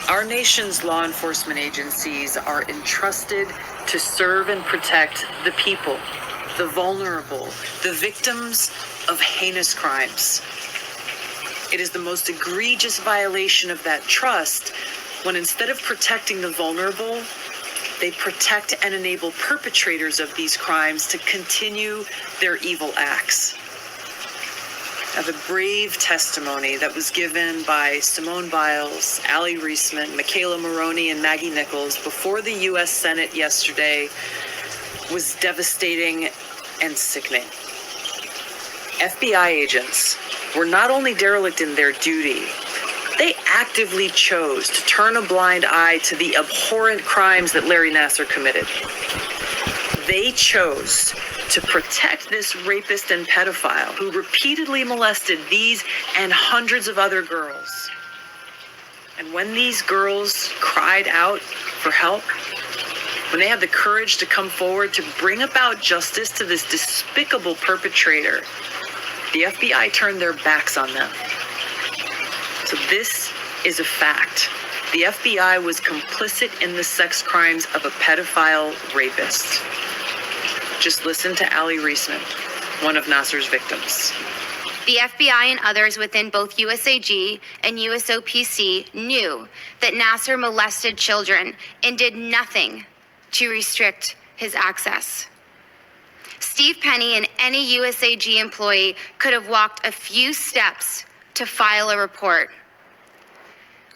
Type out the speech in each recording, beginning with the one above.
Our nation's law enforcement agencies are entrusted to serve and protect the people, the vulnerable, the victims of heinous crimes. It is the most egregious violation of that trust when instead of protecting the vulnerable, they protect and enable perpetrators of these crimes to continue their evil acts. Now, the brave testimony that was given by Simone Biles, Allie Reisman, Michaela Maroney, and Maggie Nichols before the U.S. Senate yesterday was devastating and sickening. FBI agents were not only derelict in their duty, they actively chose to turn a blind eye to the abhorrent crimes that Larry Nassar committed. They chose to protect this rapist and pedophile who repeatedly molested these and hundreds of other girls. And when these girls cried out for help, when they had the courage to come forward to bring about justice to this despicable perpetrator, the FBI turned their backs on them. So this is a fact. The FBI was complicit in the sex crimes of a pedophile rapist. Just listen to Allie Reisman, one of Nassar's victims. The FBI and others within both USAG and USOPC knew that Nassar molested children and did nothing to restrict his access. Steve Penny and any USAG employee could have walked a few steps to file a report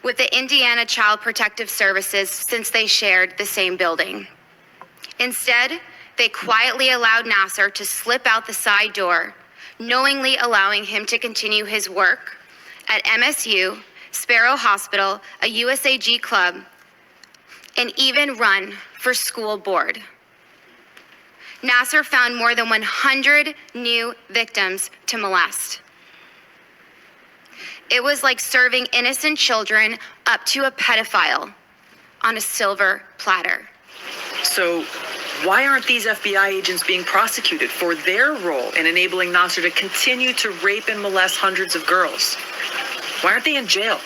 with the Indiana Child Protective Services since they shared the same building. Instead, they quietly allowed Nassar to slip out the side door, knowingly allowing him to continue his work at MSU, Sparrow Hospital, a USAG club, and even run for school board. Nassar found more than 100 new victims to molest. It was like serving innocent children up to a pedophile on a silver platter. So why aren't these FBI agents being prosecuted for their role in enabling Nassar to continue to rape and molest hundreds of girls? Why aren't they in jail?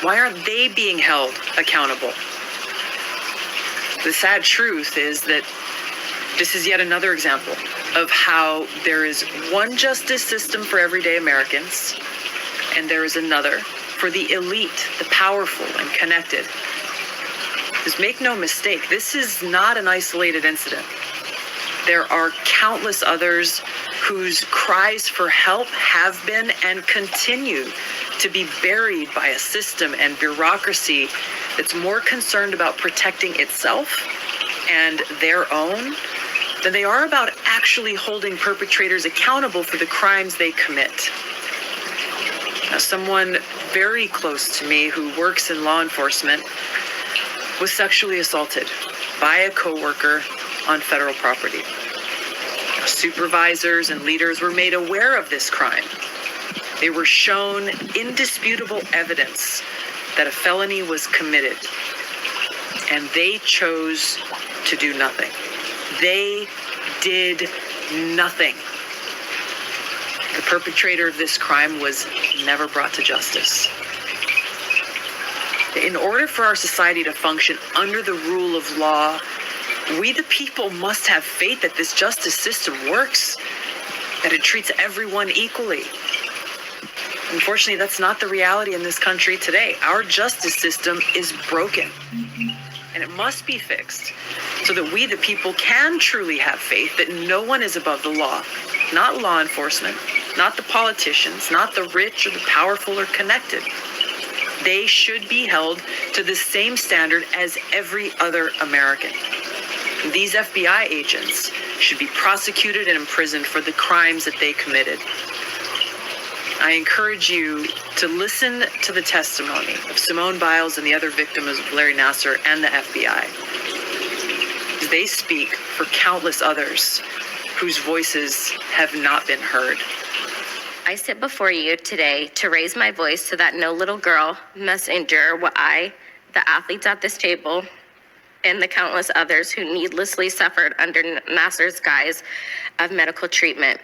Why aren't they being held accountable? The sad truth is that this is yet another example of how there is one justice system for everyday Americans, and there is another for the elite, the powerful and connected. Because make no mistake, this is not an isolated incident. There are countless others whose cries for help have been and continue to be buried by a system and bureaucracy that's more concerned about protecting itself and their own than they are about actually holding perpetrators accountable for the crimes they commit. Now, someone very close to me who works in law enforcement was sexually assaulted by a coworker on federal property. Supervisors and leaders were made aware of this crime. They were shown indisputable evidence that a felony was committed, and they chose to do nothing. They did nothing. The perpetrator of this crime was never brought to justice. In order for our society to function under the rule of law, we the people must have faith that this justice system works, that it treats everyone equally. Unfortunately, that's not the reality in this country today. Our justice system is broken, and it must be fixed so that we the people can truly have faith that no one is above the law, not law enforcement, not the politicians, not the rich or the powerful or connected. They should be held to the same standard as every other American. These FBI agents should be prosecuted and imprisoned for the crimes that they committed. I encourage you to listen to the testimony of Simone Biles and the other victims of Larry Nassar and the FBI. They speak for countless others whose voices have not been heard. I sit before you today to raise my voice so that no little girl must endure what I, the athletes at this table, and the countless others who needlessly suffered under Nassar's guise of medical treatment,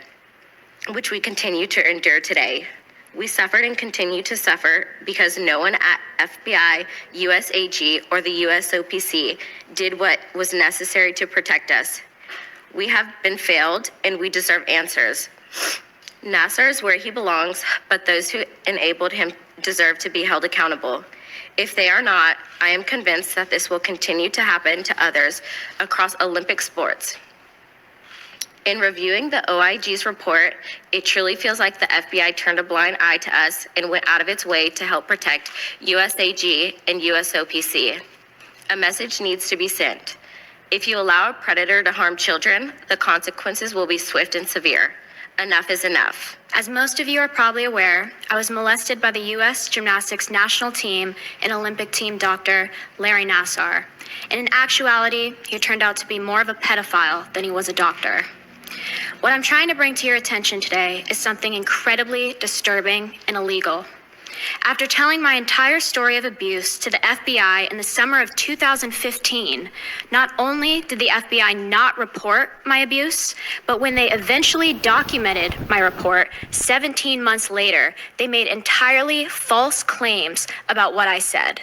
which we continue to endure today. We suffered and continue to suffer because no one at FBI, USAG, or the USOPC did what was necessary to protect us. We have been failed, and we deserve answers. NASSER is where he belongs, but those who enabled him deserve to be held accountable. If they are not, I am convinced that this will continue to happen to others across Olympic sports. In reviewing the OIG's report, it truly feels like the FBI turned a blind eye to us and went out of its way to help protect USAG and USOPC. A message needs to be sent. If you allow a predator to harm children, the consequences will be swift and severe. Enough is enough. As most of you are probably aware, I was molested by the U.S. Gymnastics national team and Olympic team doctor, Larry Nassar. And in actuality, he turned out to be more of a pedophile than he was a doctor. What I'm trying to bring to your attention today is something incredibly disturbing and illegal. After telling my entire story of abuse to the FBI in the summer of 2015, not only did the FBI not report my abuse, but when they eventually documented my report 17 months later, they made entirely false claims about what I said.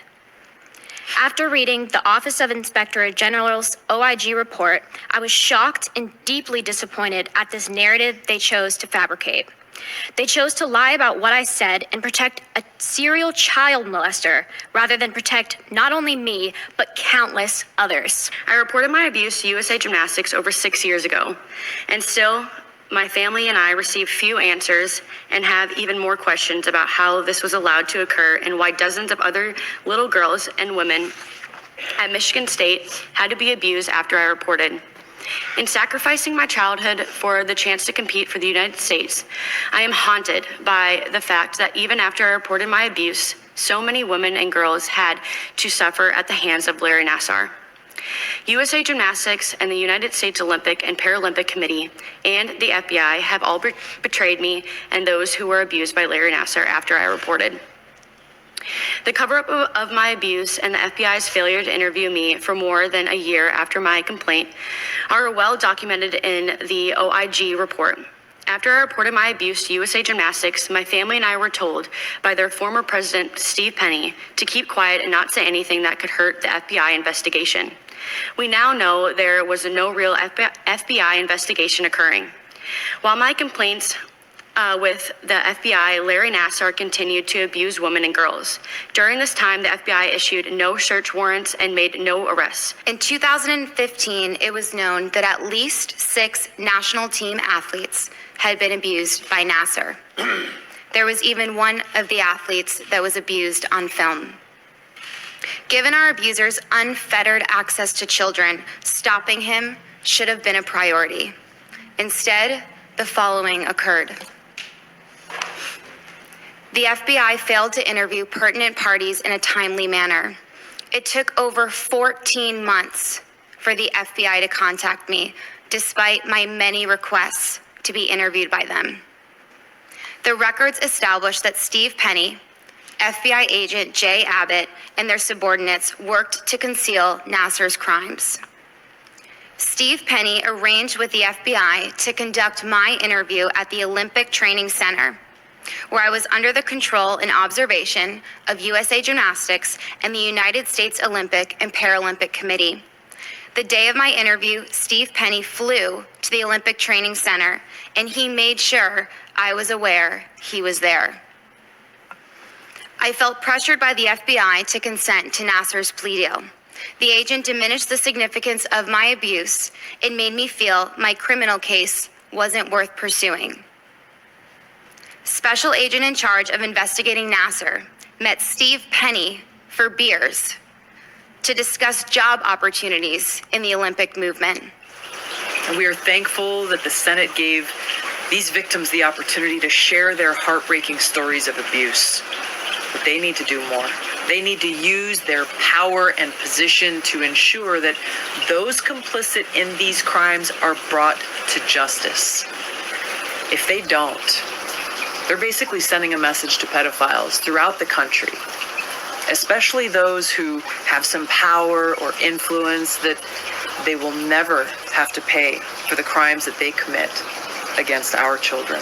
After reading the Office of Inspector General's OIG report, I was shocked and deeply disappointed at this narrative they chose to fabricate. They chose to lie about what I said and protect a serial child molester rather than protect not only me, but countless others. I reported my abuse to USA Gymnastics over 6 years ago, and still, my family and I received few answers and have even more questions about how this was allowed to occur and why dozens of other little girls and women at Michigan State had to be abused after I reported. In sacrificing my childhood for the chance to compete for the United States, I am haunted by the fact that even after I reported my abuse, so many women and girls had to suffer at the hands of Larry Nassar. USA Gymnastics and the United States Olympic and Paralympic Committee and the FBI have all betrayed me and those who were abused by Larry Nassar after I reported. The cover-up of my abuse and the FBI's failure to interview me for more than a year after my complaint are well documented in the OIG report. After I reported my abuse to USA Gymnastics, my family and I were told by their former president, Steve Penny, to keep quiet and not say anything that could hurt the FBI investigation. We now know there was no real FBI investigation occurring. While my complaints with the FBI, Larry Nassar continued to abuse women and girls. During this time, the FBI issued no search warrants and made no arrests. In 2015, it was known that at least 6 national team athletes had been abused by Nassar. There was even one of the athletes that was abused on film. Given our abuser's unfettered access to children, stopping him should have been a priority. Instead, the following occurred. The FBI failed to interview pertinent parties in a timely manner. It took over 14 months for the FBI to contact me, despite my many requests to be interviewed by them. The records established that Steve Penny, FBI agent Jay Abbott, and their subordinates worked to conceal Nassar's crimes. Steve Penny arranged with the FBI to conduct my interview at the Olympic Training Center, where I was under the control and observation of USA Gymnastics and the United States Olympic and Paralympic Committee. The day of my interview, Steve Penny flew to the Olympic Training Center, and he made sure I was aware he was there. I felt pressured by the FBI to consent to Nassar's plea deal. The agent diminished the significance of my abuse and made me feel my criminal case wasn't worth pursuing. Special agent in charge of investigating Nassar met Steve Penny for beers to discuss job opportunities in the Olympic movement. And we are thankful that the Senate gave these victims the opportunity to share their heartbreaking stories of abuse. But they need to do more. They need to use their power and position to ensure that those complicit in these crimes are brought to justice. If they don't, they're basically sending a message to pedophiles throughout the country, especially those who have some power or influence, that they will never have to pay for the crimes that they commit against our children.